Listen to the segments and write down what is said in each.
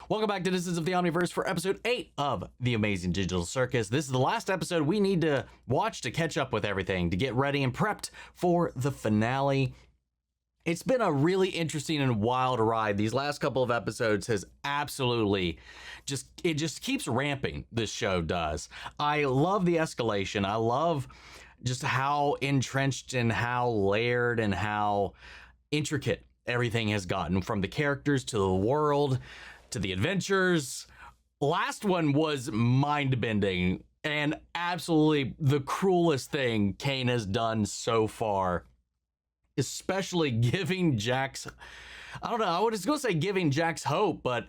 Welcome back to Citizens of the Omniverse for episode 8 of The Amazing Digital Circus. This is the last episode we need to watch to catch up with everything, to get ready and prepped for the finale. It's been a really interesting and wild ride. These last couple of episodes has absolutely it just keeps ramping, this show does. I love the escalation. I love just how entrenched and how layered and how intricate everything has gotten, from the characters to the world to the adventures. Last one was mind-bending and absolutely the cruelest thing Caine has done so far, especially giving Jax, I don't know, I was going to say giving Jax hope, but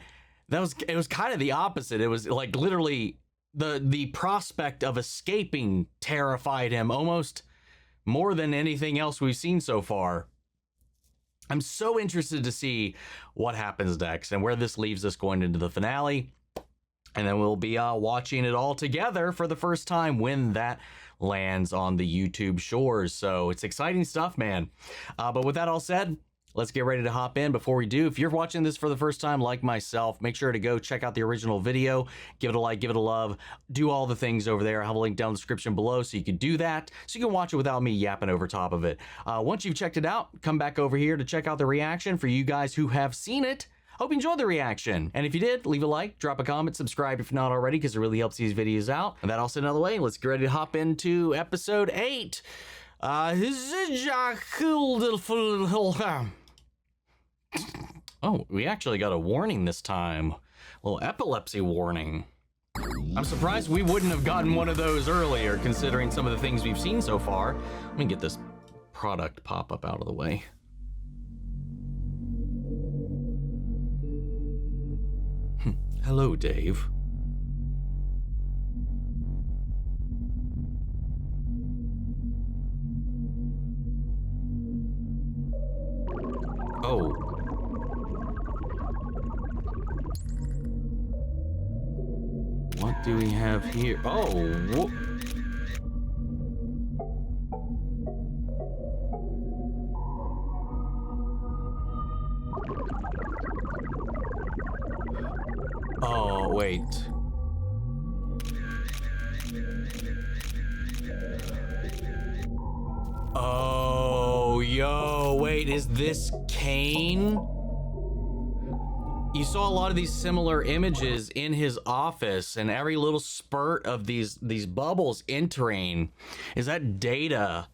it was kind of the opposite. It was like literally the prospect of escaping terrified him almost more than anything else we've seen so far. I'm so interested to see what happens next and where this leaves us going into the finale. And then we'll be watching it all together for the first time when that lands on the YouTube shores. So it's exciting stuff, man. But with that all said, let's get ready to hop in. Before we do, if you're watching this for the first time like myself, make sure to go check out the original video, give it a like, give it a love, do all the things over there. I'll have a link down in the description below so you can do that, so you can watch it without me yapping over top of it. Once you've checked it out, come back over here to check out the reaction for you guys who have seen it. Hope you enjoyed the reaction. And if you did, leave a like, drop a comment, subscribe if not already, because it really helps these videos out. And that all said another way, let's get ready to hop into episode 8. Oh, we actually got a warning this time. A little epilepsy warning. I'm surprised we wouldn't have gotten one of those earlier, considering some of the things we've seen so far. Let me get this product pop-up out of the way. Hello, Dave. Oh. What do we have here? Oh, oh, wait. Oh, yo, wait, is this Caine? You saw a lot of these similar images in his office, and every little spurt of these bubbles entering. Is that data?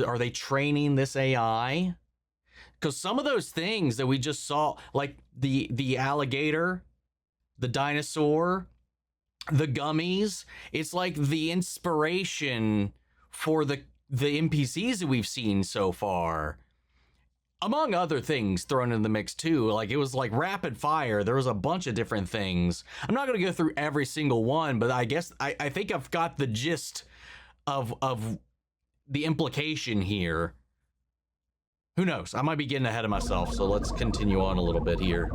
Are they training this AI? Because some of those things that we just saw, like the alligator, the dinosaur, the gummies, it's like the inspiration for the NPCs that we've seen so far. Among other things thrown in the mix too. Like, it was like rapid fire. There was a bunch of different things. I'm not going to go through every single one, but I guess I think I've got the gist of the implication here. Who knows? I might be getting ahead of myself, so let's continue on a little bit here.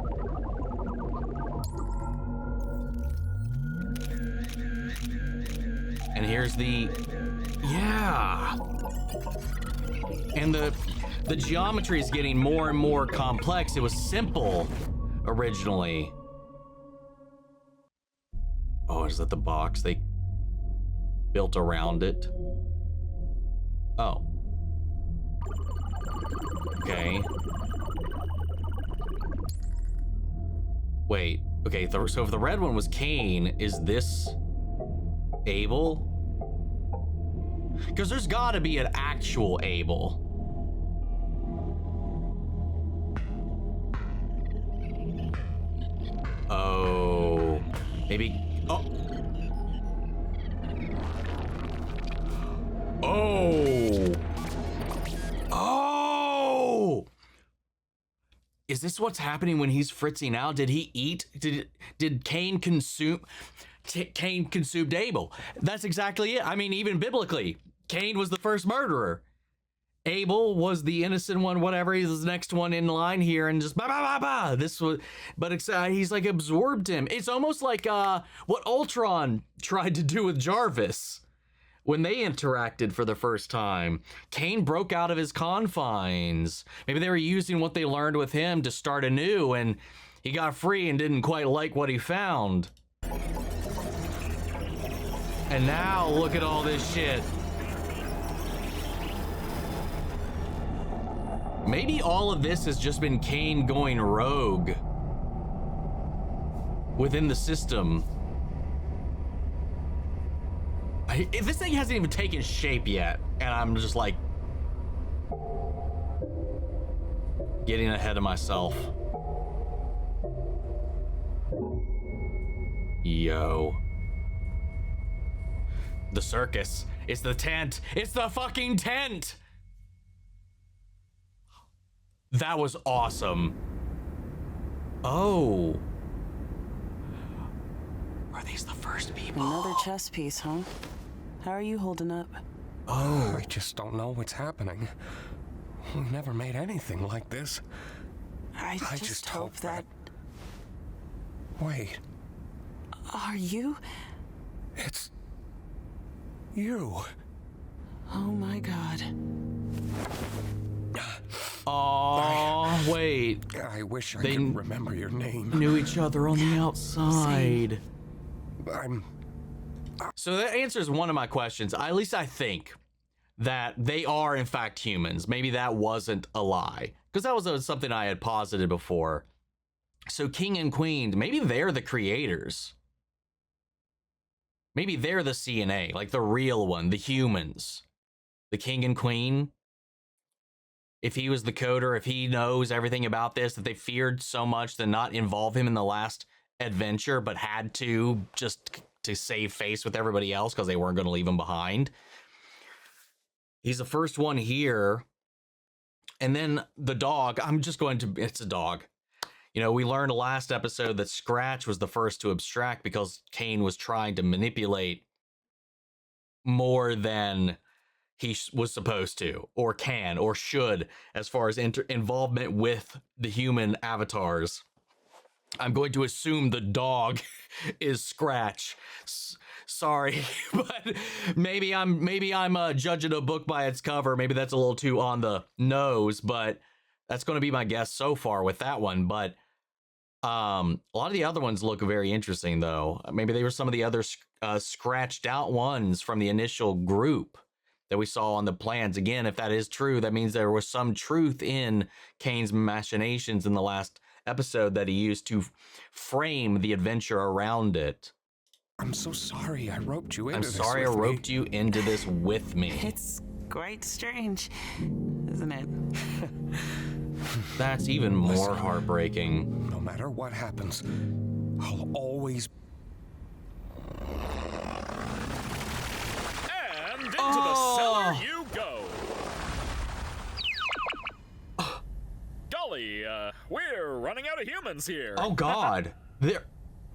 And here's yeah. And the geometry is getting more and more complex. It was simple originally. Oh, is that the box they built around it? Oh. Okay. Wait. Okay, so if the red one was Caine, is this Abel? Because there's got to be an actual Abel. Oh, maybe. Oh. Oh. Oh. Is this what's happening when he's fritzing out? Did he eat? Did Caine consume? Caine consumed Abel. That's exactly it. I mean, even biblically, Caine was the first murderer. Abel was the innocent one, whatever. He's the next one in line here, and just bah, bah, bah, bah. This was, but it's, he's like absorbed him. It's almost like what Ultron tried to do with Jarvis when they interacted for the first time. Caine broke out of his confines. Maybe they were using what they learned with him to start anew, and He got free and didn't quite like what he found. And now look at all this shit. Maybe all of this has just been Caine going rogue within the system. This thing hasn't even taken shape yet, and I'm just like getting ahead of myself. Yo. The circus. It's the tent. It's the fucking tent. That was awesome. Oh. Are these the first people? Another chess piece, huh? How are you holding up? Oh. I just don't know what's happening. We've never made anything like this. I just hope that... Wait. Are you? It's... you. Oh my God. Oh, wait. I wish I could remember your name. Knew each other on the outside. I'm... So that answers one of my questions. At least I think that they are in fact humans. Maybe that wasn't a lie, because that was something I had posited before. So King and Queen, maybe they're the creators. Maybe they're the CNA, like the real one, the humans. The King and Queen. If he was the coder, if he knows everything about this, that they feared so much to not involve him in the last adventure, but had to just to save face with everybody else because they weren't going to leave him behind. He's the first one here. And then the dog, it's a dog. You know, we learned last episode that Scratch was the first to abstract because Caine was trying to manipulate more than he was supposed to, or can, or should, as far as involvement with the human avatars. I'm going to assume the dog is Scratch. Sorry, but maybe I'm judging a book by its cover. Maybe that's a little too on the nose, but that's going to be my guess so far with that one. But a lot of the other ones look very interesting, though. Maybe they were some of the other scratched out ones from the initial group that we saw on the plans. Again, if that is true, that means there was some truth in Caine's machinations in the last episode that he used to frame the adventure around it. I'm so sorry I roped you into this. I'm sorry I roped you into this with me. It's quite strange, isn't it? That's even more heartbreaking. No matter what happens, I'll always... And into the cellar you go. Golly, we're running out of humans here. Oh God.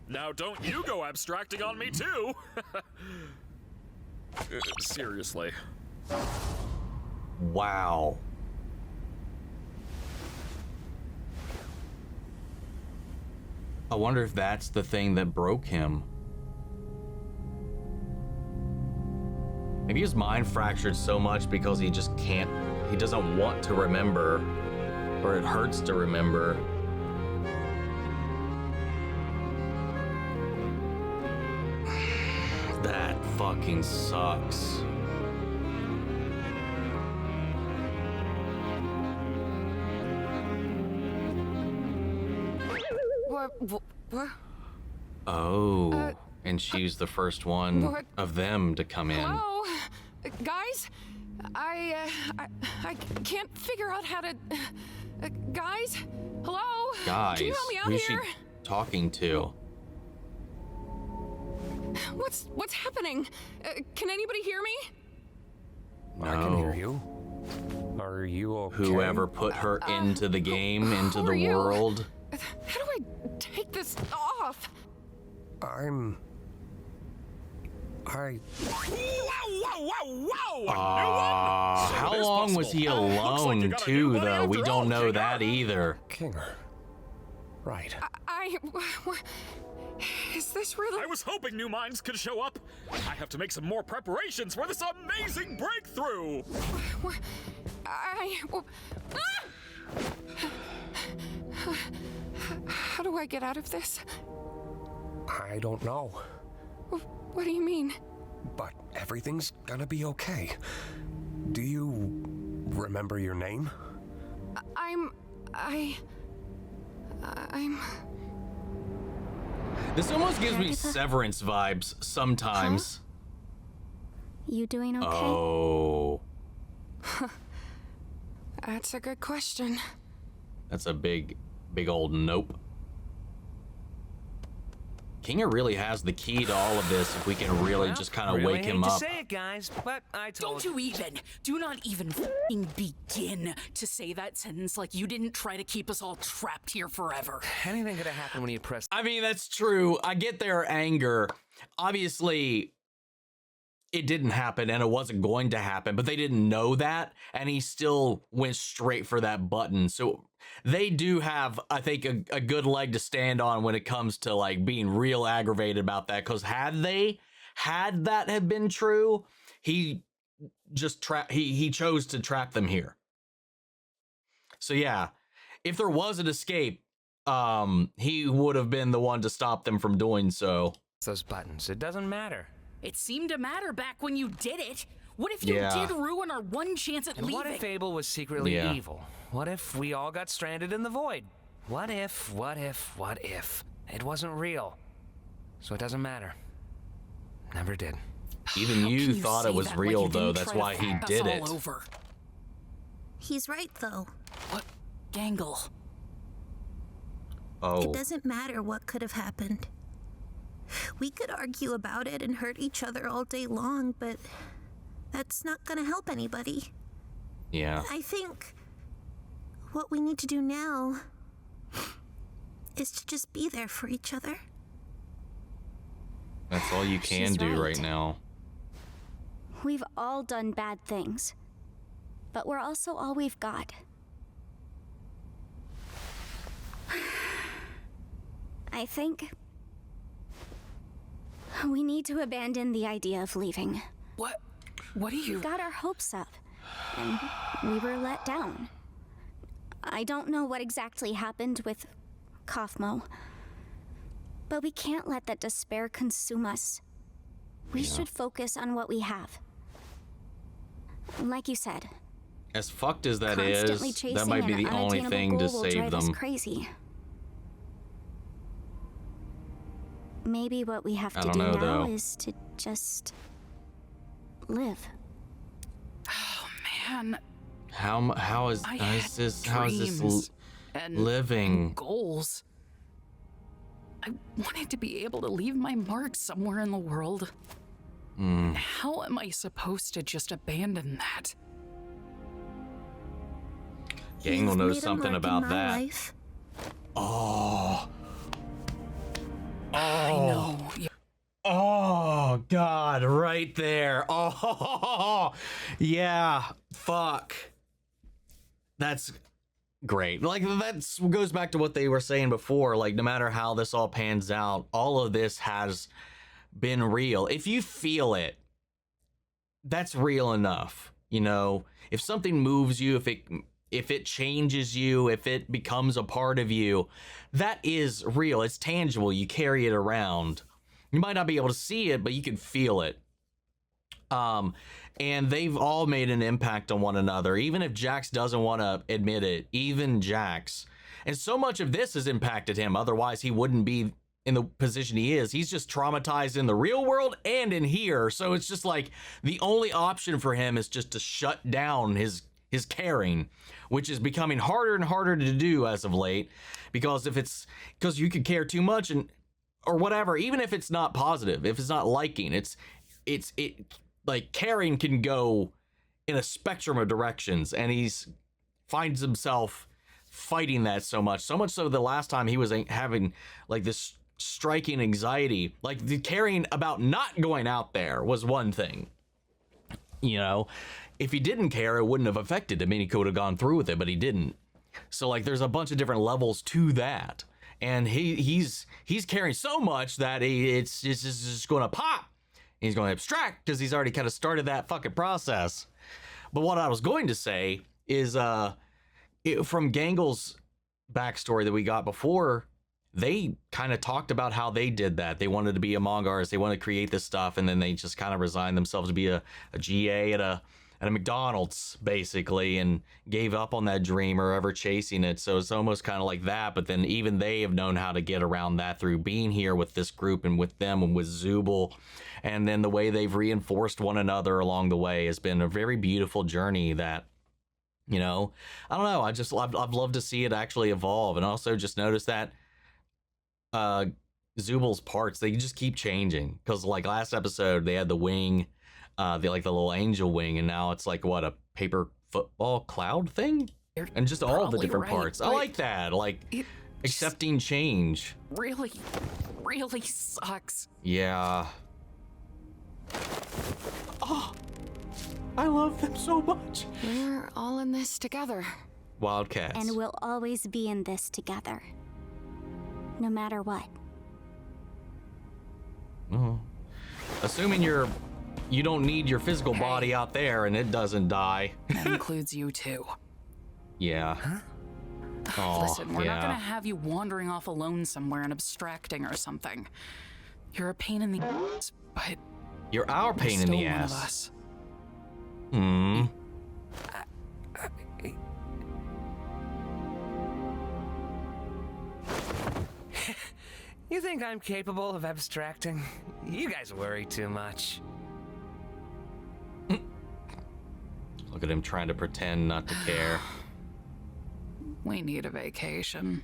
Now don't you go abstracting on me too. Seriously. Wow. I wonder if that's the thing that broke him. Maybe his mind fractured so much because he just can't, he doesn't want to remember, or it hurts to remember. That fucking sucks. What? Oh, and she's the first one of them to come in. Hello? Guys? I can't figure out how to... guys? Hello? Guys, can you help me out who's here? she talking to? What's happening? Can anybody hear me? No. I can hear you. Are you okay? Whoever put her into the game, into the world. How do I take this off? Whoa! How long was he alone, too, though? We don't know that either. Kinger. Right. Is this really... I was hoping new minds could show up. I have to make some more preparations for this amazing breakthrough. How do I get out of this? I don't know, What do you mean? but everything's gonna be okay. Do you remember your name? I'm... This almost gives me Ragatha? Severance vibes sometimes. You doing okay? Oh, That's a good question. that's a big old nope. Kinger really has the key to all of this if we can really just kind of wake him up. Hate to say it, guys, but I told Don't you do not even f***ing begin to say that sentence like you didn't try to keep us all trapped here forever. anything could have happened when you pressed. I mean, that's true. I get their anger. Obviously, it didn't happen and it wasn't going to happen, but they didn't know that, and he still went straight for that button. So they do have, I think, a good leg to stand on when it comes to like being real aggravated about that, because had that have been true, he just he chose to trap them here. So yeah, if there was an escape, he would have been the one to stop them from doing so. Those buttons. It doesn't matter. It seemed to matter back when you did it. What if you Yeah. did ruin our one chance at And leaving? what if Abel was secretly Yeah. evil? What if we all got stranded in the void? What if it wasn't real? So it doesn't matter. Never did. Even How you can you thought it say was that like real, you though. didn't That's try to why he fuck us did all it. over? He's right, though. What? Gangle. Oh, It doesn't matter what could have happened. We could argue about it and hurt each other all day long, but that's not gonna help anybody. yeah. I think what we need to do now is to just be there for each other. That's all you can She's do right. right now. We've all done bad things, but we're also all we've got. I think we need to abandon the idea of leaving. What? What are you? We got our hopes up, and we were let down. I don't know what exactly happened with Kaufmo, but we can't let that despair consume us. We should focus on what we have. Like you said, As fucked as that constantly is, chasing that might be an the only unattainable thing to goal will save drive us them. crazy. Maybe what we have I to don't do know, now though. is to just live. Man, How is I this had how is this dreams and living? goals. I wanted to be able to leave my mark somewhere in the world. How am I supposed to just abandon that? Gangle You've knows made a something mark in about my that. life. I know. Oh God, right there. Oh yeah, fuck. That's great. Like that goes back to what they were saying before. Like no matter how this all pans out, all of this has been real. If you feel it, that's real enough. You know, if something moves you, if it changes you, if it becomes a part of you, that is real. It's tangible. You carry it around. You might not be able to see it, but you can feel it. And they've all made an impact on one another, even if Jax doesn't want to admit it, even Jax. And so much of this has impacted him. Otherwise, he wouldn't be in the position he is. He's just traumatized in the real world and in here. So it's just like the only option for him is just to shut down his caring, which is becoming harder and harder to do as of late, because you could care too much or whatever, even if it's not positive, if it's not liking, it like caring can go in a spectrum of directions, and finds himself fighting that so much so the last time he was having like this striking anxiety, like the caring about not going out there was one thing, you know. If he didn't care, it wouldn't have affected him and he could have gone through with it, but he didn't. So like there's a bunch of different levels to that, and he's caring so much that it's just going to pop. He's going to abstract because he's already kind of started that fucking process. But what I was going to say is from Gangle's backstory that we got before they kind of talked about how they did that. They wanted to be Among Us. They wanted to create this stuff, and then they just kind of resigned themselves to be a GA at a McDonald's, basically, and gave up on that dream or ever chasing it. So it's almost kind of like that. But then even they have known how to get around that through being here with this group and with them and with Zooble. And then the way they've reinforced one another along the way has been a very beautiful journey that, you know, I don't know. I've loved to see it actually evolve. And also just notice that Zooble's parts, they just keep changing. Because like last episode, they had the wing, the little angel wing, and now it's like what, a paper football cloud thing, and just all the different parts. I like that, like accepting change. Really sucks. Yeah. Oh, I love them so much. We're all in this together. Wildcats. And we'll always be in this together. No matter what. Assuming you don't need your physical body out there and it doesn't die. That includes you too. Yeah. Oh, Listen, we're not gonna have you wandering off alone somewhere and abstracting or something. You're a pain in the ass, but you're our pain in still the one ass. of us. You think I'm capable of abstracting? You guys worry too much. Look at him trying to pretend not to care. We need a vacation.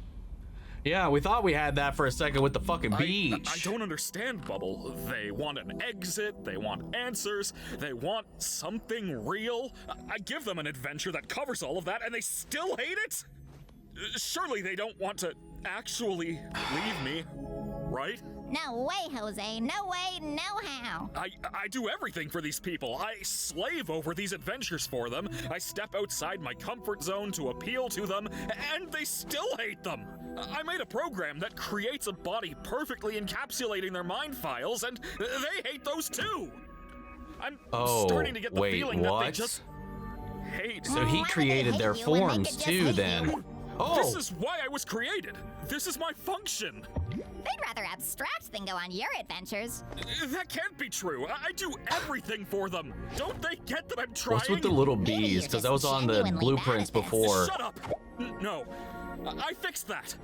Yeah, we thought we had that for a second with the fucking beach. I don't understand, Bubble. They want an exit, they want answers, they want something real. I give them an adventure that covers all of that, and they still hate it? Surely they don't want to actually leave me, right? No way, Jose. No way, no how. I do everything for these people. I slave over these adventures for them. I step outside my comfort zone to appeal to them, and they still hate them. I made a program that creates a body perfectly encapsulating their mind files, and they hate those too. I'm starting to get the feeling that they just hate. So he created their forms too, then. Oh. This is why I was created. This is my function. They'd rather abstract than go on your adventures. That can't be true. I do everything for them. Don't they get that I'm trying? What's with the little bees? Because that was on the blueprints before. Shut up. No. I fixed that.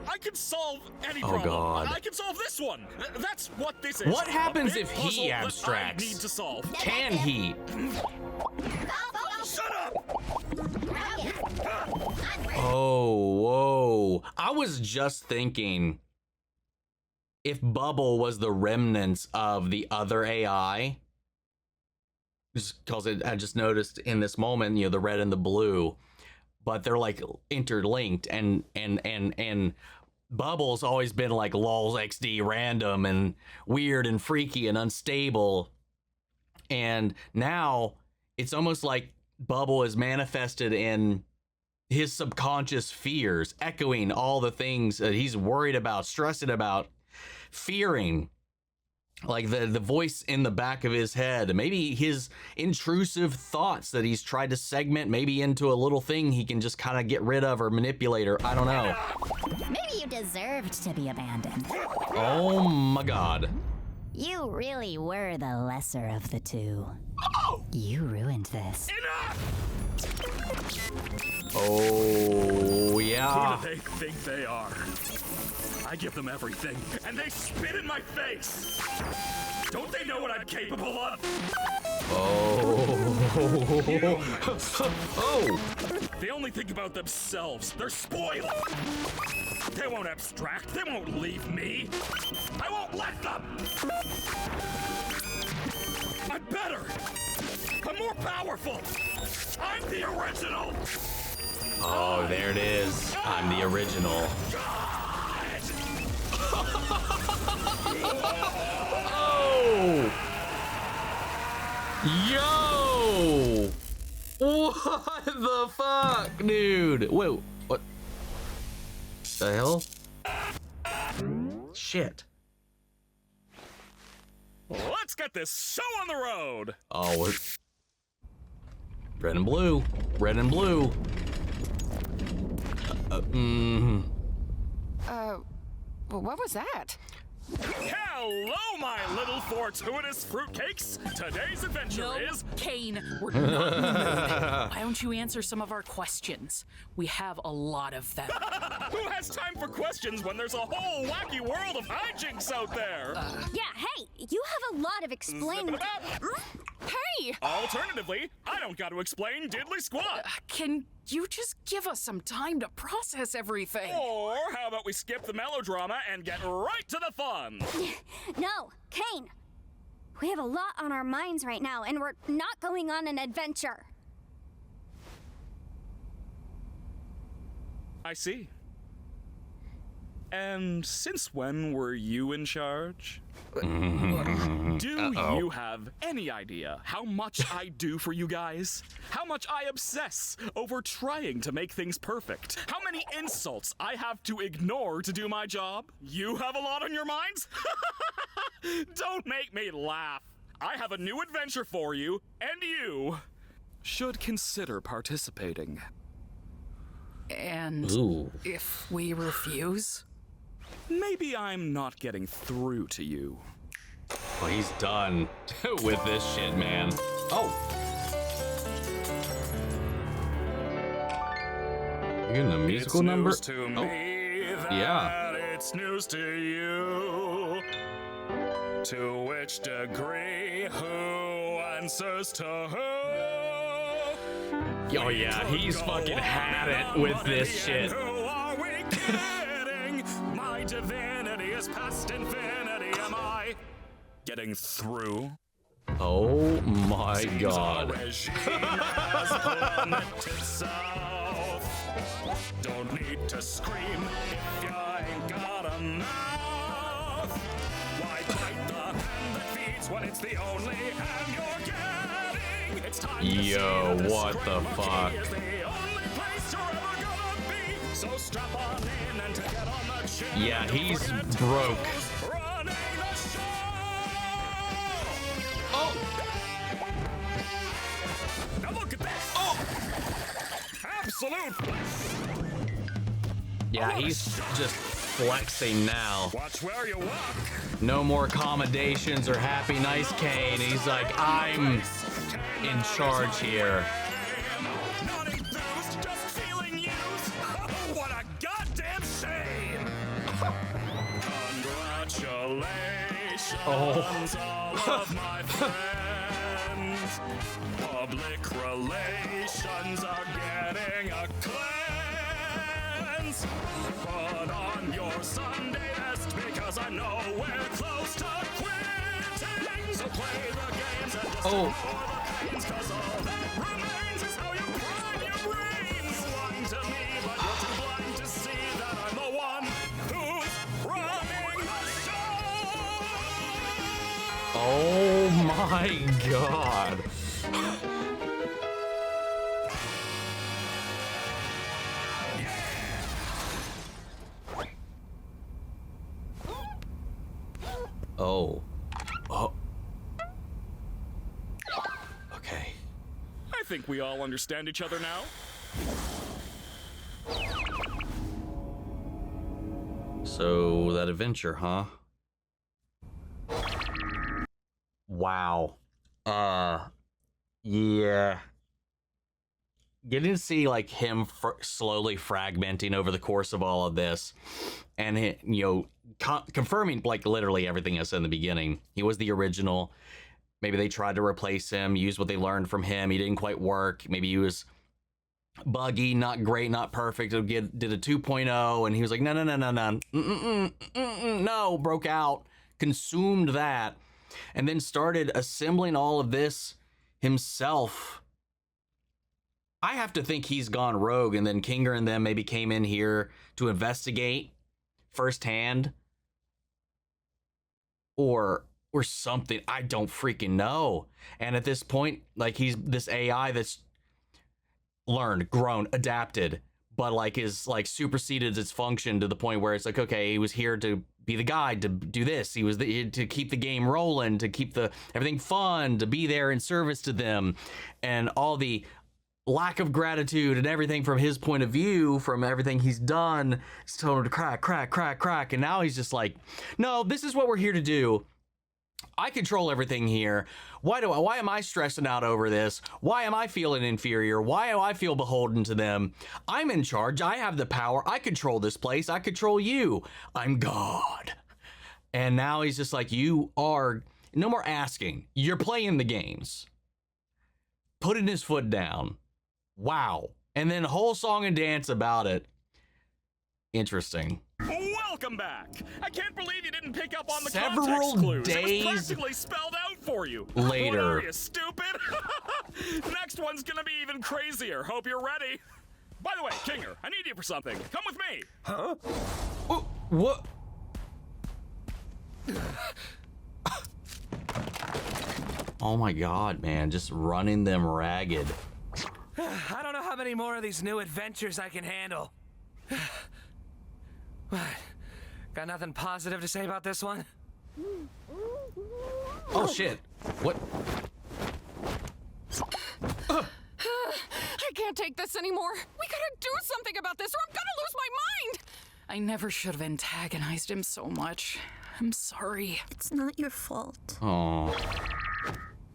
I can solve any Oh, problem. God. I can solve this one. That's what this is. What happens A big if he puzzle that abstracts? I need to solve. Can he? Shut up! Oh, whoa. I was just thinking if Bubble was the remnants of the other AI, just because I just noticed in this moment, you know, the red and the blue, but they're like interlinked, and Bubble's always been like lols XD random and weird and freaky and unstable. And now it's almost like Bubble is manifested in his subconscious fears, echoing all the things that he's worried about, stressing about, fearing, like the voice in the back of his head, maybe his intrusive thoughts that he's tried to segment maybe into a little thing he can just kind of get rid of or manipulate, or I don't know. Maybe you deserved to be abandoned. Oh my God. You really were the lesser of the two. You ruined this. Oh, yeah. Who do they think they are? I give them everything, and they spit in my face! Don't they know what I'm capable of? Oh. Oh. They only think about themselves. They're spoiled. They won't abstract. They won't leave me. I won't let them. I'm better. I'm more powerful. I'm the original. Oh, there it is. I'm the original. Oh! Yo! What the fuck, dude? Whoa, what? The hell? Shit. Let's get this show on the road. Oh, we're... Red and blue. Red and blue. What was that? Hello, my little fortuitous fruitcakes! Today's adventure is... Caine, we're not in the mood. Why don't you answer some of our questions? We have a lot of them. Who has time for questions when there's a whole wacky world of hijinks out there? Yeah, hey, you have a lot of explaining. Hey! Alternatively, I don't got to explain diddly squat. Can you just give us some time to process everything? Or how about we skip the melodrama and get right to the fun? No, Caine. We have a lot on our minds right now, and we're not going on an adventure. I see. And since when were you in charge? Do you have any idea how much I do for you guys? How much I obsess over trying to make things perfect? How many insults I have to ignore to do my job? You have a lot on your minds? Don't make me laugh. I have a new adventure for you, and you should consider participating. And if we refuse? Maybe I'm not getting through to you. Well, he's done with this shit, man. Oh. You're getting a musical number? It's news to me that yeah. It's news to you. To which degree, who answers to who? Oh yeah, he's fucking had it with this shit. Who are we kidding? My divinity is past infinity. Am I getting through? Oh my god. Don't need to scream if you ain't got a mouth. Why bite the hand that feeds when it's the only hand you're getting? It's time Yo, to see what the fuck? is the only place you're ever gonna be. So strap on in and to get on the chair. Yeah, he's broke. Running the show. Oh! Now look at this. Oh! Absolute. Yeah, he's just flexing now. Watch where you walk. No more accommodations or happy nice Caine. He's like, I'm in charge here. Not enthused, just feeling used. Oh, what a goddamn shame. Congratulations, all of my friends. Public relations are getting a cleanse. Put on your Sunday best because I know we're close to quitting. So play the games and just ignore the pains, 'cause all that remains is how you prime your brains. Lying to me, but you're too blind to see that I'm the one who's running the show. Oh my god. Oh. Oh. Okay. I think we all understand each other now. So, that adventure, huh? Wow. Yeah. Getting to see, like, him slowly fragmenting over the course of all of this. And, you know, confirming, like, literally everything I said in the beginning. He was the original. Maybe they tried to replace him, use what they learned from him. He didn't quite work. Maybe he was buggy, not great, not perfect. Did a 2.0, and he was like, no, broke out, consumed that, and then started assembling all of this himself. I have to think he's gone rogue, and then Kinger and them maybe came in here to investigate firsthand, or something. I don't freaking know. And at this point, like, he's this AI that's learned, grown, adapted, but like is like superseded its function to the point where it's like, okay, he was here to be the guide, to do this. He was to keep the game rolling, to keep everything fun, to be there in service to them, and all the lack of gratitude and everything from his point of view, from everything he's done, he's told him to crack, crack, crack, crack. And now he's just like, no, this is what we're here to do. I control everything here. Why am I stressing out over this? Why am I feeling inferior? Why do I feel beholden to them? I'm in charge. I have the power. I control this place. I control you. I'm God. And now he's just like, you are, no more asking. You're playing the games. Putting his foot down. Wow. And then a whole song and dance about it. Interesting. Welcome back. I can't believe you didn't pick up on the Several context clues. days It was practically spelled out for you. later. What are you, stupid? Next one's gonna be even crazier. Hope you're ready. By the way, Kinger, I need you for something. Come with me. Huh? What? Oh my God, man. Just running them ragged. I don't know how many more of these new adventures I can handle. What? Got nothing positive to say about this one? Oh shit. What? I can't take this anymore. We gotta do something about this or I'm gonna lose my mind. I never should have antagonized him so much. I'm sorry. It's not your fault. Oh.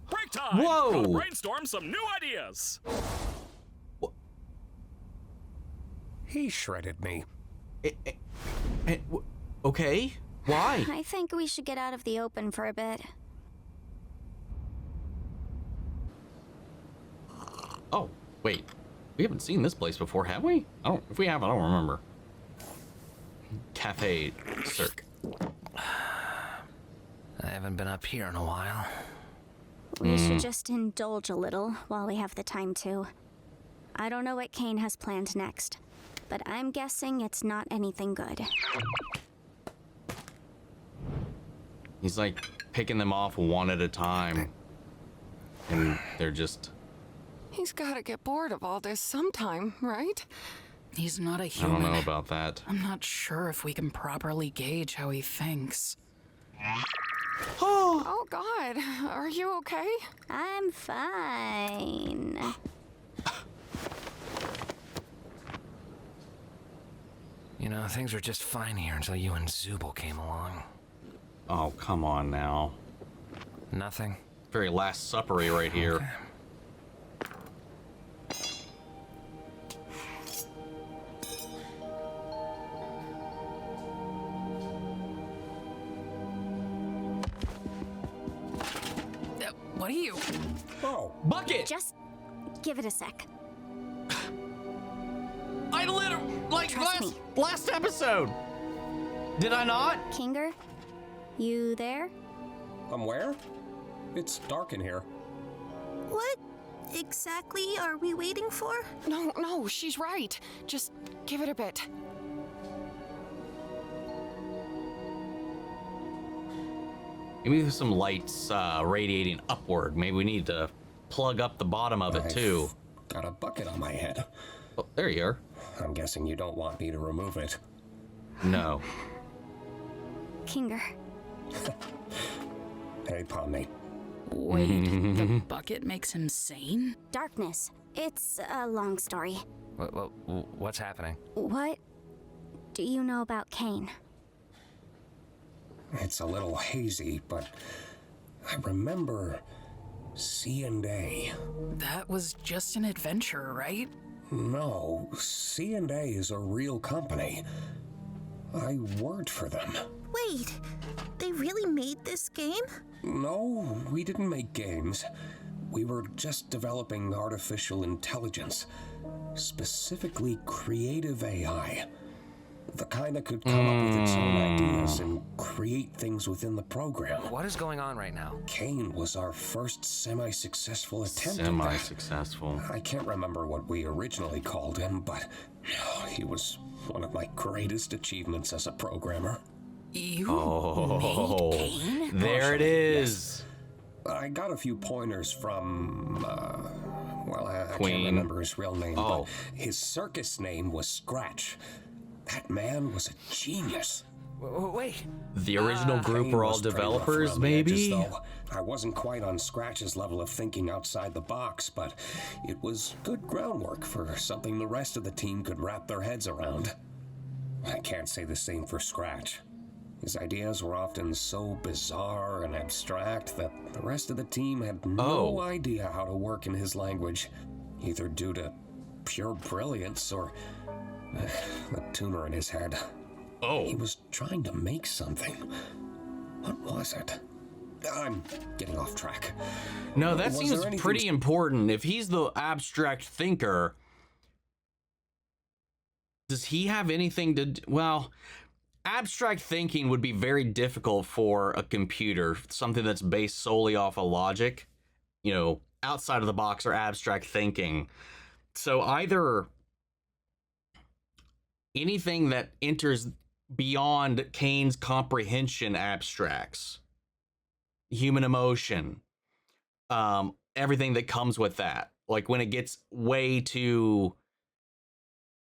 Break time. Whoa. Gotta brainstorm some new ideas. He shredded me. Okay. Why? I think we should get out of the open for a bit. Oh, wait. We haven't seen this place before, have we? If we have, I don't remember. Cafe Cirque. I haven't been up here in a while. We should just indulge a little while we have the time to. I don't know what Caine has planned next, but I'm guessing it's not anything good. He's like picking them off one at a time. And they're just... He's gotta get bored of all this sometime, right? He's not a I human. don't know about that. I'm not sure if we can properly gauge how he thinks. Oh God, are you okay? I'm fine. You know, things were just fine here until you and Zooble came along. Oh, come on now. Nothing? Very Last Supper-y right here. Okay. What are you? Oh. Bucket! Just give it a sec. I literally, like Trust me. last episode. Did I not? Kinger, you there? I'm where? It's dark in here. What exactly are we waiting for? No, she's right. Just give it a bit. Maybe there's some lights radiating upward. Maybe we need to plug up the bottom of it too. Got a bucket on my head. Oh, there you are. I'm guessing you don't want me to remove it. No. Kinger. Hey, Pomni. Wait, the bucket makes him sane? Darkness. It's a long story. What's happening? What do you know about Caine? It's a little hazy, but I remember C&A. That was just an adventure, right? No, C&A is a real company. I worked for them. Wait, they really made this game? No, we didn't make games. We were just developing artificial intelligence, specifically creative AI. The kind that could come up with its own ideas and create things within the program. What is going on right now? Caine was our first semi-successful attempt at that. Semi-successful. I can't remember what we originally called him, but he was one of my greatest achievements as a programmer. You Oh, made Caine? there it is. I got a few pointers from, I Queen. can't remember his real name, Oh. but his circus name was Scratch. That man was a genius. Wait. The original group Caine were all was pretty rough developers, around the edges, maybe? though. I wasn't quite on Scratch's level of thinking outside the box, but it was good groundwork for something the rest of the team could wrap their heads around. I can't say the same for Scratch. His ideas were often so bizarre and abstract that the rest of the team had no idea how to work in his language, either due to pure brilliance or the tumor in his head. He was trying to make something. What was it? I'm getting off track. No, that seems pretty important. If he's the abstract thinker, does he have anything to do? Well, abstract thinking would be very difficult for a computer, something that's based solely off of logic, you know, outside of the box or abstract thinking. So either anything that enters beyond Caine's comprehension abstracts, human emotion, everything that comes with that. Like when it gets way too,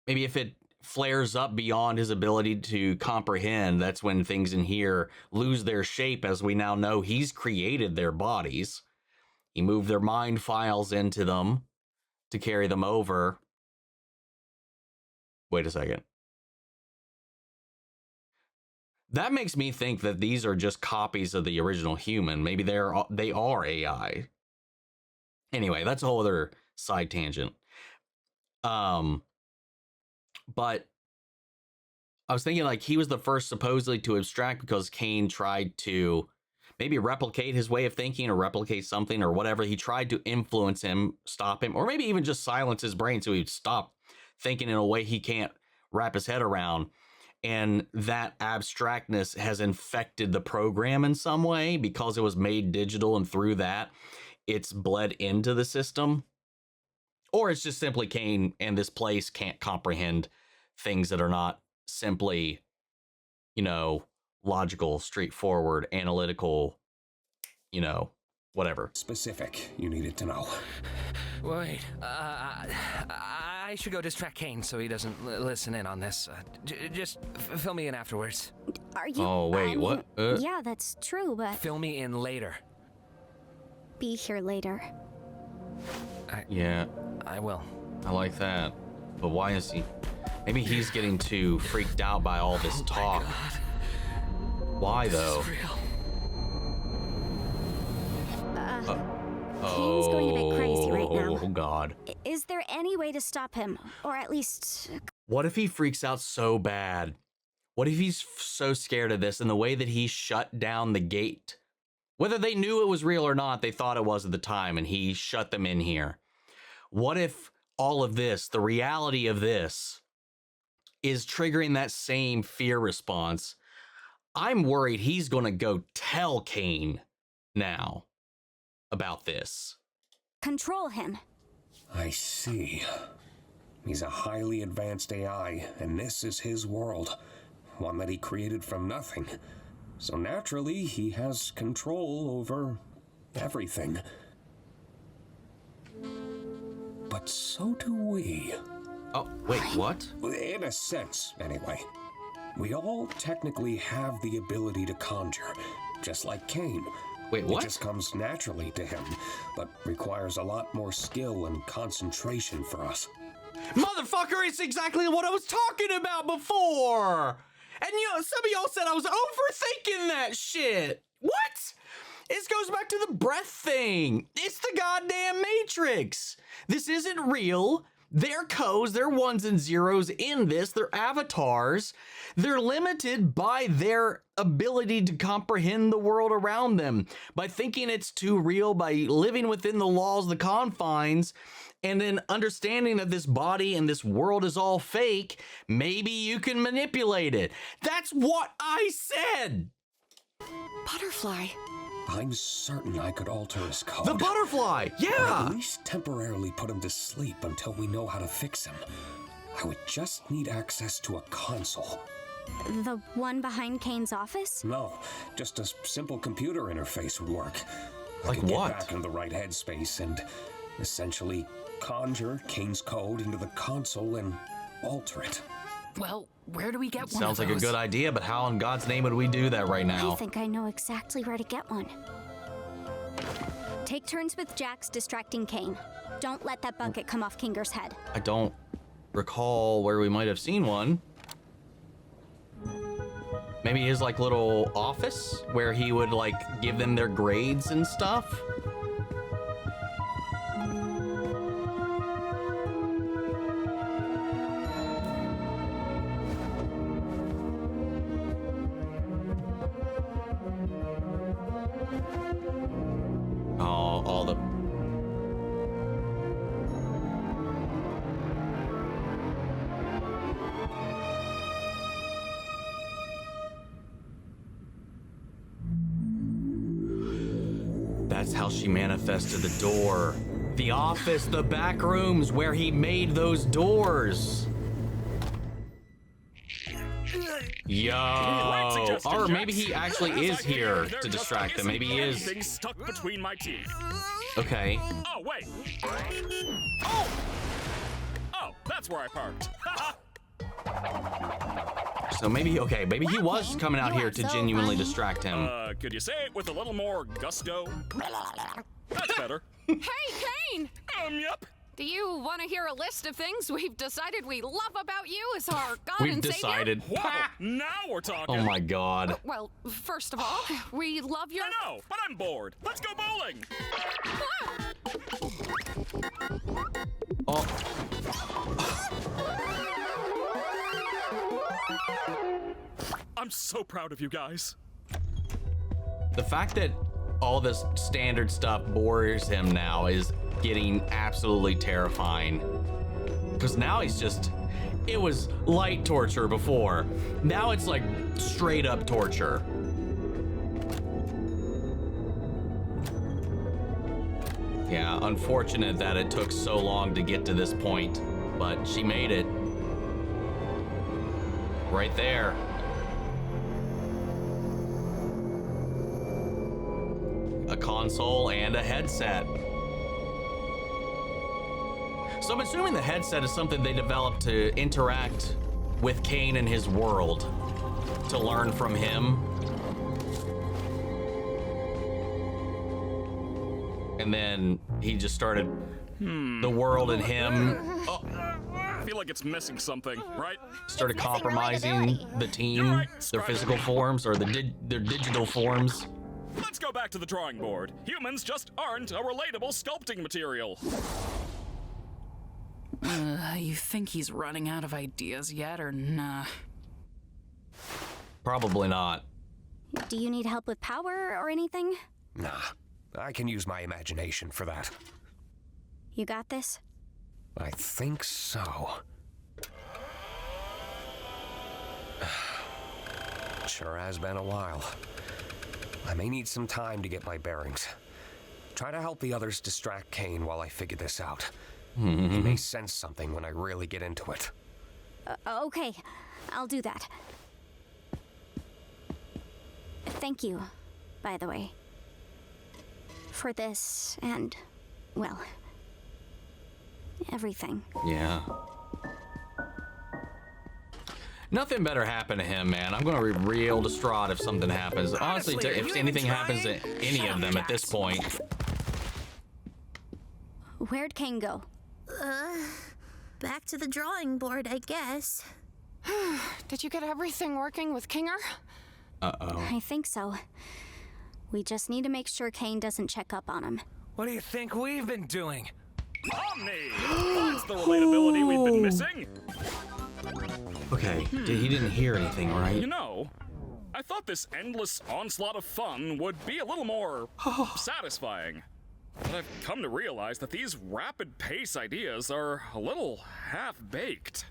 maybe if it flares up beyond his ability to comprehend, that's when things in here lose their shape. As we now know, he's created their bodies. He moved their mind files into them to carry them over. Wait a second. That makes me think that these are just copies of the original human. Maybe they are AI. Anyway, that's a whole other side tangent. But I was thinking like he was the first supposedly to abstract because Caine tried to maybe replicate his way of thinking or replicate something or whatever. He tried to influence him, stop him, or maybe even just silence his brain so he'd stop thinking in a way he can't wrap his head around. And that abstractness has infected the program in some way because it was made digital, and through that, it's bled into the system. Or it's just simply Caine and this place can't comprehend things that are not simply, you know, logical, straightforward, analytical, you know, whatever. Specific you needed to know. Wait, I should go distract Caine so he doesn't listen in on this. Just fill me in afterwards. Are you? Oh, wait, what? Yeah, that's true, but... Fill me in later. Be here later. Yeah. I will. I like that. But why is he... Maybe he's getting too freaked out by all this talk. Why, though? Caine's going a bit crazy right now. Oh, God. Is there any way to stop him? Or at least... What if he freaks out so bad? What if he's so scared of this and the way that he shut down the gate? Whether they knew it was real or not, they thought it was at the time, and he shut them in here. What if all of this, the reality of this, is triggering that same fear response? I'm worried he's going to go tell Caine now about this. Control him. I see. He's a highly advanced AI, and this is his world. One that he created from nothing. So naturally, he has control over everything. But so do we. Oh, wait, what? In a sense, anyway. We all technically have the ability to conjure, just like Caine. Wait, what? It just comes naturally to him, but requires a lot more skill and concentration for us. Motherfucker, it's exactly what I was talking about before! And you know, some of y'all said I was overthinking that shit! What? This goes back to the breath thing. It's the goddamn Matrix. This isn't real. They're codes, they're ones and zeros in this. They're avatars. They're limited by their ability to comprehend the world around them. By thinking it's too real, by living within the laws, the confines, and then understanding that this body and this world is all fake, maybe you can manipulate it. That's what I said. Butterfly. I'm certain I could alter his code. The butterfly, yeah! Or at least temporarily put him to sleep until we know how to fix him. I would just need access to a console. The one behind Caine's office? No, just a simple computer interface would work. Like I could what? get back into the right headspace and essentially conjure Caine's code into the console and alter it. Well, where do we get one Sounds of like those? a good idea, but how in God's name would we do that right now? I think I know exactly where to get one. Take turns with Jax distracting Caine. Don't let that bucket come off Kinger's head. I don't recall where we might have seen one. Maybe his like little office where he would like give them their grades and stuff. Oh, all the That's how she manifested the door. The office, the back rooms where he made those doors. Yo. Or maybe he actually is here to distract them. Maybe he is. Stuck between my teeth. Okay. Oh, wait. Oh! Oh, that's where I parked. So maybe, okay, maybe he was coming out here to genuinely distract him. Could you say it with a little more gusto? That's better. Hey, Kane! Yep. Do you want to hear a list of things we've decided we love about you as our God We've and decided. Wow, now we're talking. Oh my God. Savior? Well, first of all, we love your... I know, but I'm bored. Let's go bowling. Oh. I'm so proud of you guys. The fact that all this standard stuff bores him now is getting absolutely terrifying. Because now he's just, it was light torture before. Now it's like straight up torture. Yeah, unfortunate that it took so long to get to this point, but she made it. Right there. A console and a headset. So I'm assuming the headset is something they developed to interact with Caine and his world, to learn from him. And then he just started the world and him. Oh. I feel like it's missing something, right? Started compromising the team, their physical forms or their digital forms. Let's go back to the drawing board. Humans just aren't a relatable sculpting material. You think he's running out of ideas yet, or nah? Probably not. Do you need help with power or anything? Nah, I can use my imagination for that. You got this? I think so. Sure has been a while. I may need some time to get my bearings. Try to help the others distract Caine while I figure this out. He may sense something when I really get into it. Okay, I'll do that. Thank you, by the way. For this and, well, everything. Yeah. Nothing better happen to him, man. I'm gonna be real distraught if something happens. Honestly, if anything happens to any of them at this point. Where'd Caine go? Back to the drawing board, I guess. Did you get everything working with Kinger? Uh-oh. I think so. We just need to make sure Caine doesn't check up on him. What do you think we've been doing? Pomni! That's the relatability we've been missing. Okay, he didn't hear anything, right? You know, I thought this endless onslaught of fun would be a little more satisfying. But I've come to realize that these rapid-pace ideas are a little half-baked.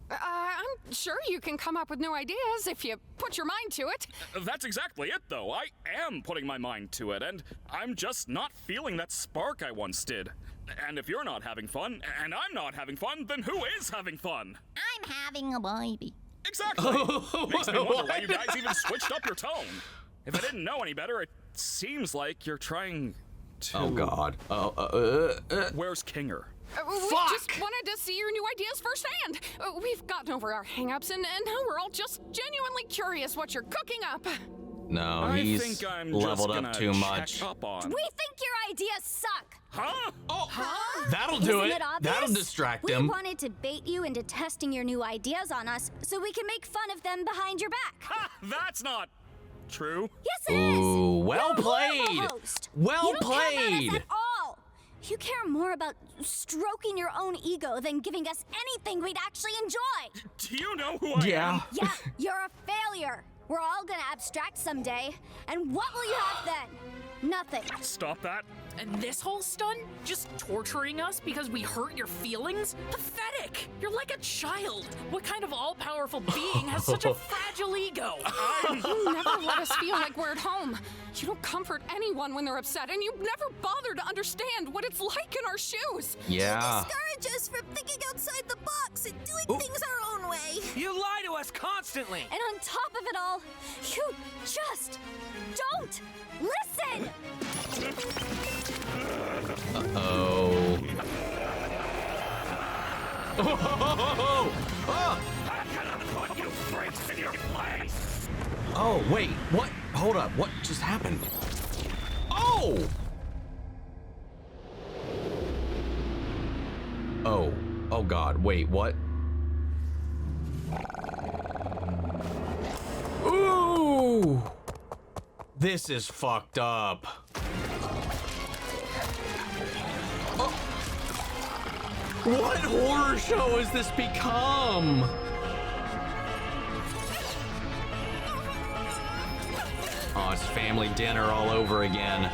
I'm sure you can come up with new ideas if you put your mind to it. That's exactly it, though. I am putting my mind to it, and I'm just not feeling that spark I once did. And if you're not having fun, and I'm not having fun, then who is having fun? I'm having a baby. Exactly. Makes me wonder why you guys even switched up your tone. If I didn't know any better, it seems like you're trying to... Oh, God. Where's Kinger? We just wanted to see your new ideas firsthand. We've gotten over our hang-ups, and now we're all just genuinely curious what you're cooking up. No, he's leveled up too much. We think your ideas suck. Huh? Oh, huh? That'll do Isn't it. it obvious? That'll distract him. We wanted to bait you into testing your new ideas on us so we can make fun of them behind your back. Ha! That's not true. Yes, it is. Ooh, well You're a played. horrible host. Well you don't played. Care about us at all. You care more about stroking your own ego than giving us anything we'd actually enjoy. Do you know who I am? Yeah, you're a failure. We're all gonna abstract someday. And what will you have then? Nothing. Stop that. And this whole stunt? Just torturing us because we hurt your feelings? Pathetic! You're like a child. What kind of all-powerful being has such a fragile ego? You never let us feel like we're at home. You don't comfort anyone when they're upset, and you never bother to understand what it's like in our shoes. Yeah. You discourage us from thinking outside the box and doing things our own way. You lie to us constantly. And on top of it all, you just don't listen. Uh-oh. Oh, wait, what? Hold up, what just happened? Oh! Oh God, wait, what? Ooh! This is fucked up. What horror show has this become? Oh, it's family dinner all over again.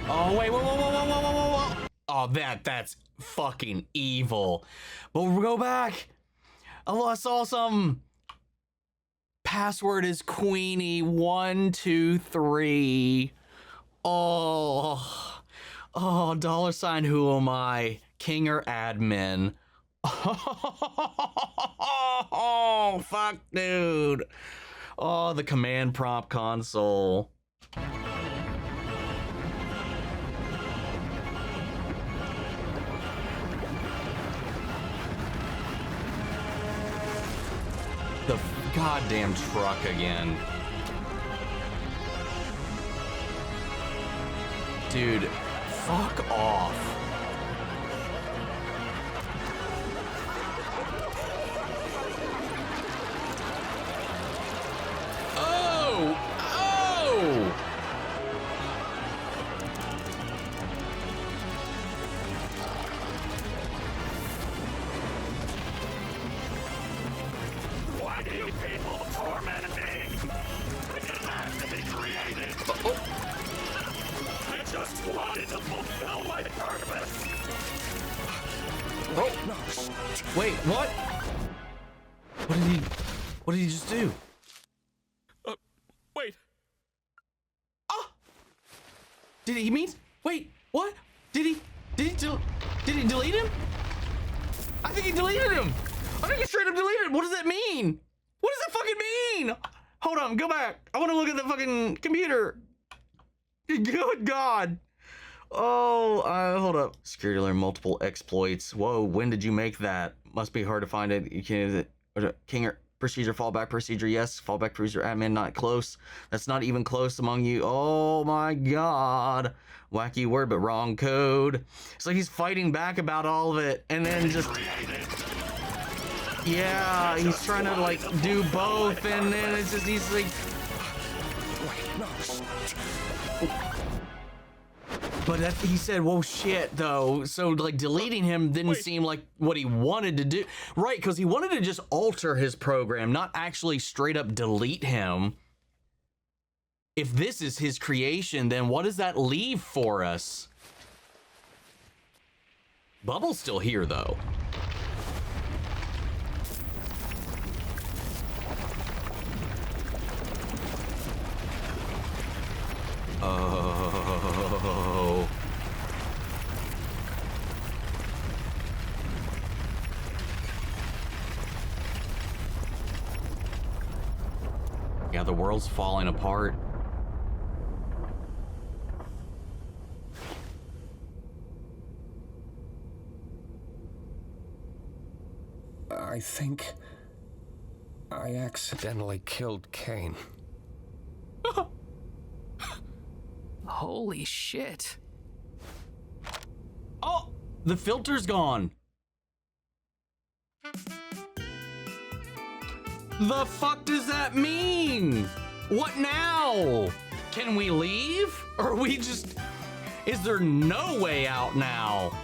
Oh, wait, whoa. Oh, that's fucking evil. But we'll go back. Oh, I saw some. Password is Queenie 123. Oh, $, who am I? King or admin? Oh, fuck, dude. Oh, the command prompt console. The goddamn truck again. Dude, fuck off. Oh! Why do you people torment me? It didn't have to be created. I just wanted to fulfill my purpose. Oh, no. Wait, what? What did he just do? Wait. Oh! Did he mean? Wait, what? Did he delete him? I think he deleted him. I think he straight up deleted him. What does that mean? What does that fucking mean? Hold on, go back. I want to look at the fucking computer. Good God. Oh, hold up. Security alert, multiple exploits. Whoa, when did you make that? Must be hard to find it. You can't. King or procedure, fallback procedure, yes. Fallback procedure, admin, not close. That's not even close among you. Oh my God. Wacky word, but wrong code. It's like he's fighting back about all of it, and then just. Yeah, he's trying to like do both, and then it's just he's like. But he said, "Whoa, shit!" Though, so like deleting him didn't seem like what he wanted to do, right? Because he wanted to just alter his program, not actually straight up delete him. If this is his creation, then what does that leave for us? Bubble's still here, though. Oh. God, the world's falling apart. I think I accidentally killed Caine. Holy shit. Oh, the filter's gone. The fuck does that mean? What now? Can we leave? Or we just... Is there no way out now?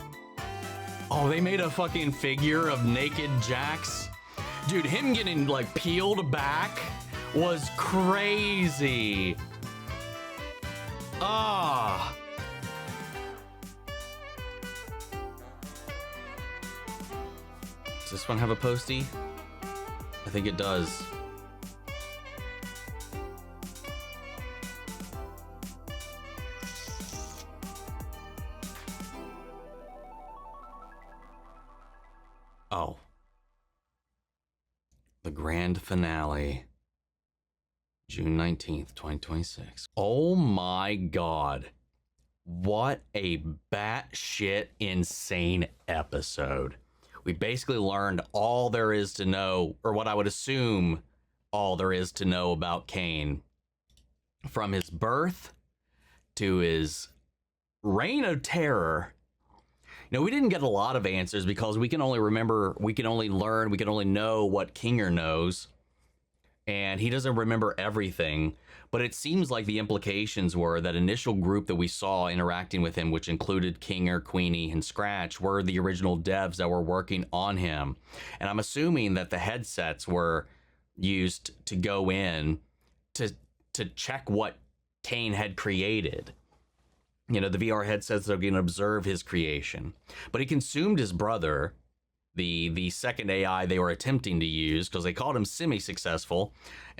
Oh, they made a fucking figure of naked Jax. Dude, him getting like peeled back was crazy. Ah. Does this one have a postie? I think it does. Oh. The grand finale. June 19th, 2026. Oh my God. What a batshit insane episode. We basically learned all there is to know, or what I would assume all there is to know about Caine. From his birth to his reign of terror. You know, we didn't get a lot of answers because we can only remember, we can only learn, we can only know what Kinger knows. And he doesn't remember everything. But it seems like the implications were that initial group that we saw interacting with him, which included Kinger, Queenie, and Scratch, were the original devs that were working on him. And I'm assuming that the headsets were used to go in to check what Caine had created. You know, the VR headsets that are going to observe his creation. But he consumed his brother, the second AI they were attempting to use, because they called him semi-successful,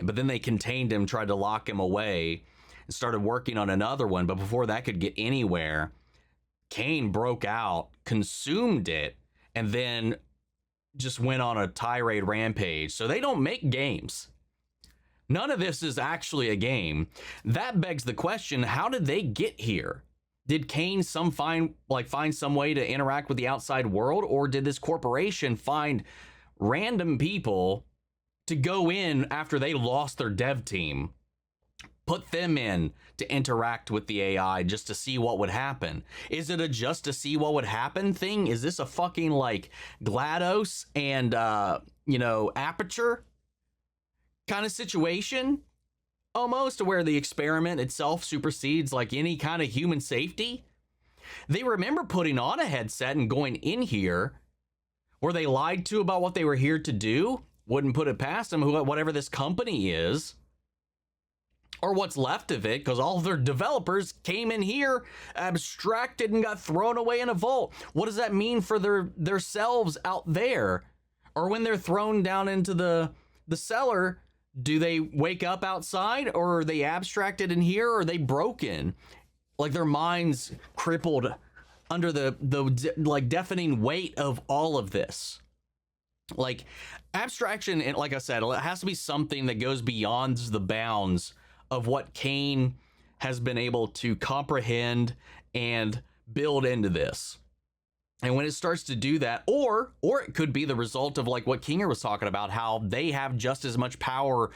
but then they contained him, tried to lock him away, and started working on another one. But before that could get anywhere, Caine broke out, consumed it, and then just went on a tirade rampage. So they don't make games. None of this is actually a game. That begs the question, how did they get here? Did Caine find some way to interact with the outside world, or did this corporation find random people to go in after they lost their dev team, put them in to interact with the AI just to see what would happen? Is it a just to see what would happen thing? Is this a fucking like GLaDOS and Aperture kind of situation? Almost, where the experiment itself supersedes like any kind of human safety. They remember putting on a headset and going in here. Were they lied to about what they were here to do? Wouldn't put it past them, whatever this company is. Or what's left of it, because all their developers came in here, abstracted, and got thrown away in a vault. What does that mean for their selves out there? Or when they're thrown down into the cellar, do they wake up outside, or are they abstracted in here, or are they broken? Like their minds crippled under the like deafening weight of all of this. Like abstraction, and like I said, it has to be something that goes beyond the bounds of what Caine has been able to comprehend and build into this. And when it starts to do that, or it could be the result of like what Kinger was talking about, how they have just as much power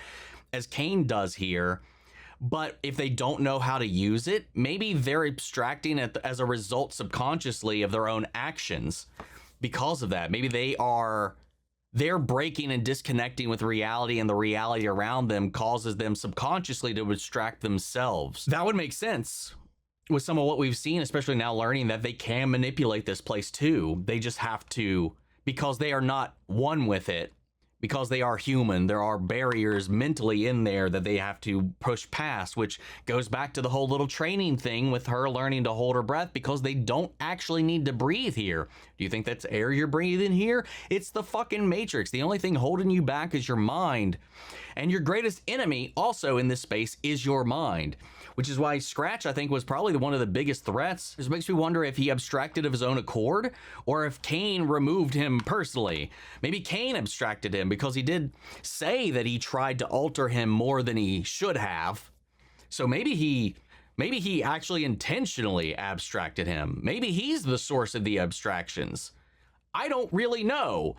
as Caine does here. But if they don't know how to use it, maybe they're abstracting it as a result subconsciously of their own actions because of that. Maybe they're breaking and disconnecting with reality, and the reality around them causes them subconsciously to abstract themselves. That would make sense with some of what we've seen, especially now learning that they can manipulate this place too. They just have to, because they are not one with it, because they are human, there are barriers mentally in there that they have to push past, which goes back to the whole little training thing with her learning to hold her breath, because they don't actually need to breathe here. Do you think that's air you're breathing here? It's the fucking Matrix. The only thing holding you back is your mind. And your greatest enemy also in this space is your mind. which is why Scratch, I think, was probably one of the biggest threats. This makes me wonder if he abstracted of his own accord or if Caine removed him personally. Maybe Caine abstracted him because he did say that he tried to alter him more than he should have. So maybe he actually intentionally abstracted him. Maybe he's the source of the abstractions. I don't really know.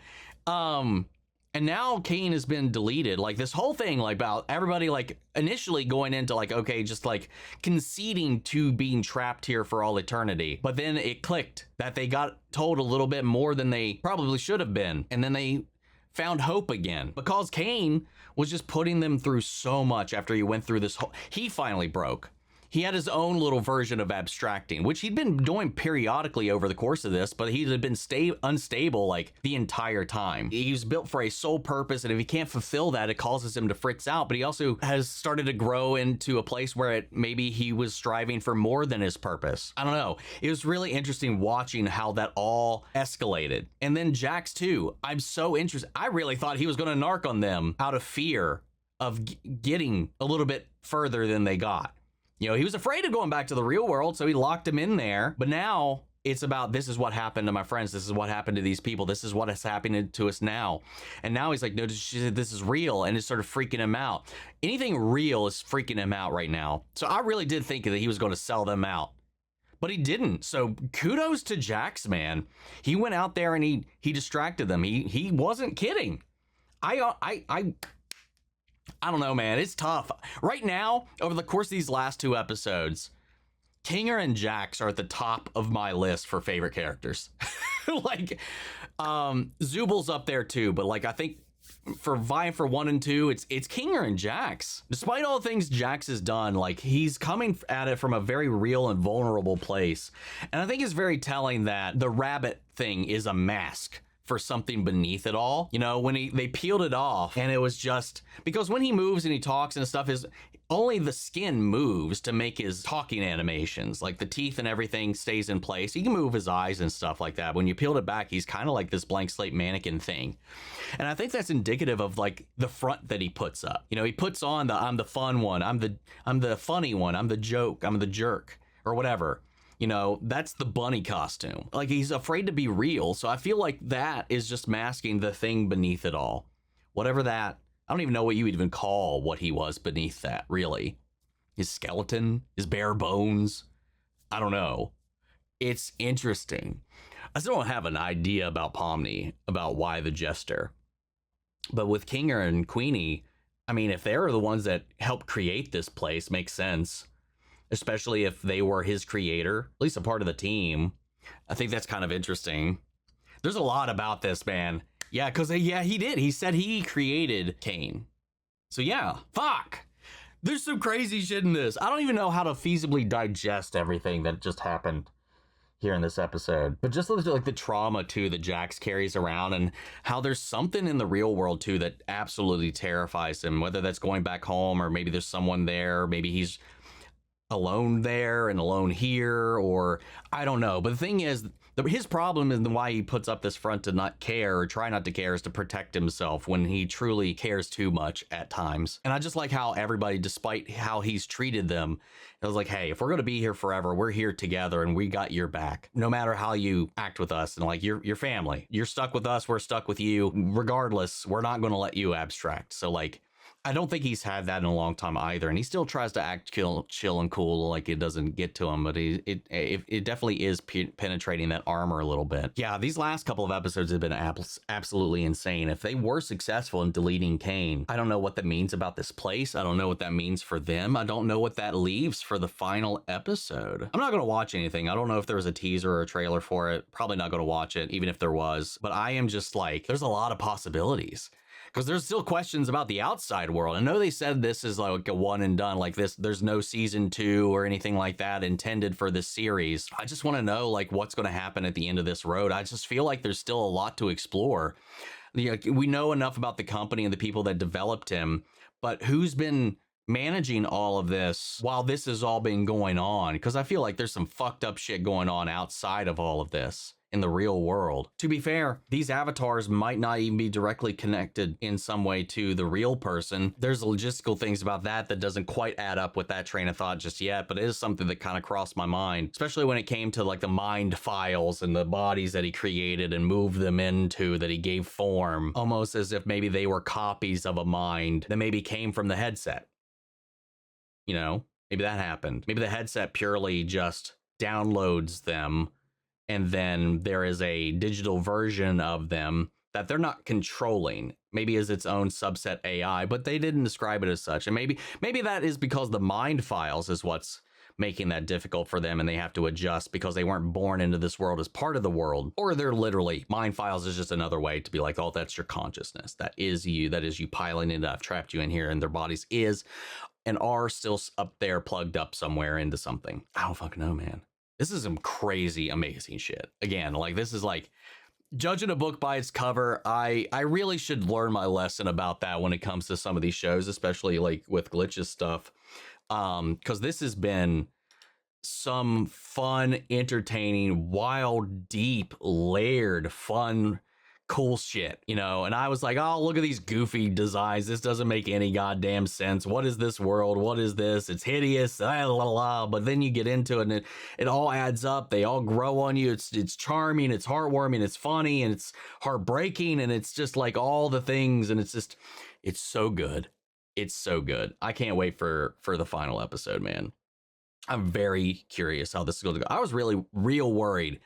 And now Caine has been deleted. Like this whole thing, like about everybody like initially going into like, okay, just like conceding to being trapped here for all eternity. But then it clicked that they got told a little bit more than they probably should have been. And then they found hope again because Caine was just putting them through so much after he went through this whole, he finally broke. He had his own little version of abstracting, which he'd been doing periodically over the course of this, but he had been unstable like the entire time. He was built for a sole purpose, and if he can't fulfill that, it causes him to fritz out. But he also has started to grow into a place where maybe he was striving for more than his purpose. I don't know. It was really interesting watching how that all escalated. And then Jax too. I'm so interested. I really thought he was going to narc on them out of fear of getting a little bit further than they got. You know, he was afraid of going back to the real world, so he locked him in there. But now it's about, this is what happened to my friends. This is what happened to these people. This is what is happening to us now. And now he's like, no, this is real. And it's sort of freaking him out. Anything real is freaking him out right now. So I really did think that he was going to sell them out. But he didn't. So kudos to Jax, man. He went out there and he distracted them. He wasn't kidding. I don't know, man. It's tough. Right now, over the course of these last two episodes, Kinger and Jax are at the top of my list for favorite characters. Like, Zooble's up there too, but like I think for vying for 1 and 2, it's Kinger and Jax. Despite all the things Jax has done, like he's coming at it from a very real and vulnerable place. And I think it's very telling that the rabbit thing is a mask for something beneath it all. You know, when they peeled it off, and it was just because when he moves and he talks and stuff, is only the skin moves to make his talking animations, like the teeth and everything stays in place. He can move his eyes and stuff like that. When you peeled it back, he's kind of like this blank slate mannequin thing. And I think that's indicative of like the front that he puts up. You know, he puts on the I'm the fun one, I'm the funny one, I'm the joke, I'm the jerk, or whatever. You know, that's the bunny costume. Like, he's afraid to be real. So I feel like that is just masking the thing beneath it all. Whatever that, I don't even know what you would even call what he was beneath that, really. His skeleton, his bare bones. I don't know. It's interesting. I still don't have an idea about Pomni, about why the jester. But with Kinger and Queenie, I mean, if they're the ones that helped create this place, makes sense. Especially if they were his creator, at least a part of the team. I think that's kind of interesting. There's a lot about this, man. Yeah, because he did. He said he created Caine. So yeah, fuck. There's some crazy shit in this. I don't even know how to feasibly digest everything that just happened here in this episode. But just like the trauma too that Jax carries around, and how there's something in the real world too that absolutely terrifies him, whether that's going back home or maybe there's someone there, maybe he's alone there and alone here, or I don't know. But the thing is, his problem is why he puts up this front to not care or try not to care is to protect himself when he truly cares too much at times. And I just like how everybody, despite how he's treated them, it was like, hey, if we're going to be here forever, we're here together and we got your back. No matter how you act with us, and like you're family. You're stuck with us, we're stuck with you. Regardless, we're not going to let you abstract. So like, I don't think he's had that in a long time either, and he still tries to act chill and cool, like it doesn't get to him. But it definitely is penetrating that armor a little bit. Yeah, these last couple of episodes have been absolutely insane. If they were successful in deleting Caine, I don't know what that means about this place. I don't know what that means for them. I don't know what that leaves for the final episode. I'm not going to watch anything. I don't know if there was a teaser or a trailer for it. Probably not going to watch it, even if there was. But I am just like, there's a lot of possibilities. Because there's still questions about the outside world. I know they said this is like a one and done, like this. There's no season 2 or anything like that intended for this series. I just want to know like what's going to happen at the end of this road. I just feel like there's still a lot to explore. We know enough about the company and the people that developed him, but who's been managing all of this while this has all been going on? Because I feel like there's some fucked up shit going on outside of all of this. in the real world. To be fair, these avatars might not even be directly connected in some way to the real person. There's logistical things about that doesn't quite add up with that train of thought just yet, but it is something that kind of crossed my mind, especially when it came to like the mind files and the bodies that he created and moved them into, that he gave form, almost as if maybe they were copies of a mind that maybe came from the headset. You know, maybe that happened. Maybe the headset purely just downloads them, and then there is a digital version of them that they're not controlling, maybe as its own subset AI, but they didn't describe it as such. And maybe that is because the mind files is what's making that difficult for them, and they have to adjust because they weren't born into this world as part of the world. Or they're literally, mind files is just another way to be like, oh, that's your consciousness. That is you piling it up, trapped you in here, and their bodies is and are still up there plugged up somewhere into something. I don't fucking know, man. This is some crazy, amazing shit. Again, like this is like judging a book by its cover. I really should learn my lesson about that when it comes to some of these shows, especially like with Glitch's stuff. Because this has been some fun, entertaining, wild, deep, layered, fun, cool shit, you know. And I was like, oh, look at these goofy designs. This doesn't make any goddamn sense. What is this world? What is this? It's hideous. La, la, la. But then you get into it and it all adds up. They all grow on you. It's charming. It's heartwarming. It's funny, and it's heartbreaking, and it's just like all the things. And it's so good. It's so good. I can't wait for the final episode, man. I'm very curious how this is going to go. I was really real worried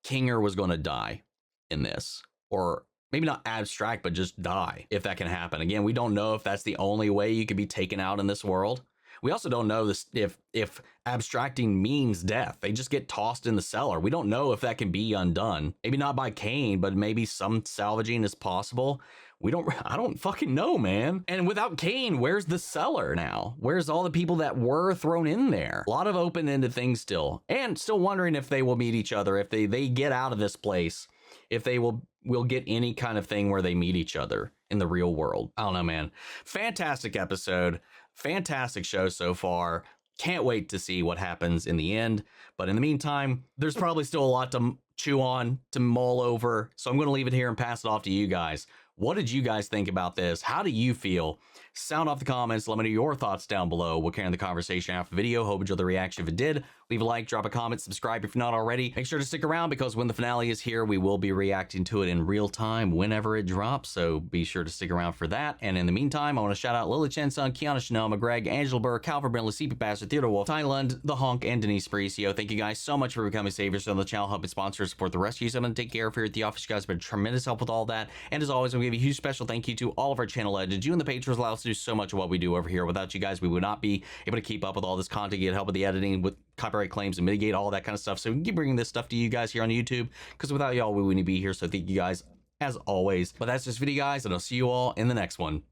Kinger was going to die in this. Or maybe not abstract, but just die, if that can happen. Again, we don't know if that's the only way you could be taken out in this world. We also don't know this if abstracting means death. They just get tossed in the cellar. We don't know if that can be undone. Maybe not by Caine, but maybe some salvaging is possible. I don't fucking know, man. And without Caine, where's the cellar now? Where's all the people that were thrown in there? A lot of open-ended things still. And still wondering if they will meet each other, if they get out of this place, if they will get any kind of thing where they meet each other in the real world. I don't know, man. Fantastic episode. Fantastic show so far. Can't wait to see what happens in the end. But in the meantime, there's probably still a lot to chew on, to mull over. So I'm going to leave it here and pass it off to you guys. What did you guys think about this? How do you feel? Sound off the comments. Let me know your thoughts down below. We'll carry on the conversation after the video. Hope you enjoyed the reaction. If it did, leave a like, drop a comment, subscribe if you're not already. Make sure to stick around because when the finale is here, we will be reacting to it in real time whenever it drops. So be sure to stick around for that. And in the meantime, I want to shout out Lily Chen Sun, Kiana Chanel, McGreg, Angela Burr, Calvin Bentley, CP Bastard, Theodore Wolf, Ty Lund, The Honk, and Denise Paricio. Thank you guys so much for becoming saviors on the channel, helping sponsor support the rescue. So I'm going to take care of here at the office. You guys have been tremendous help with all that. And as always, I'm going to give a huge special thank you to all of our channel legends. You and the patrons allow us to do so much of what we do over here. Without you guys, we would not be able to keep up with all this content, get help with the editing, with copyright claims, and mitigate all that kind of stuff. So we can keep bringing this stuff to you guys here on YouTube, because without y'all, we wouldn't be here. So thank you guys as always. But that's this video, guys, and I'll see you all in the next one.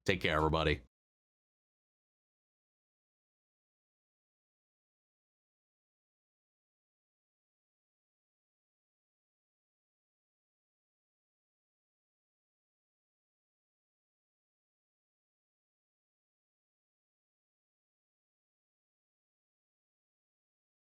Take care, everybody.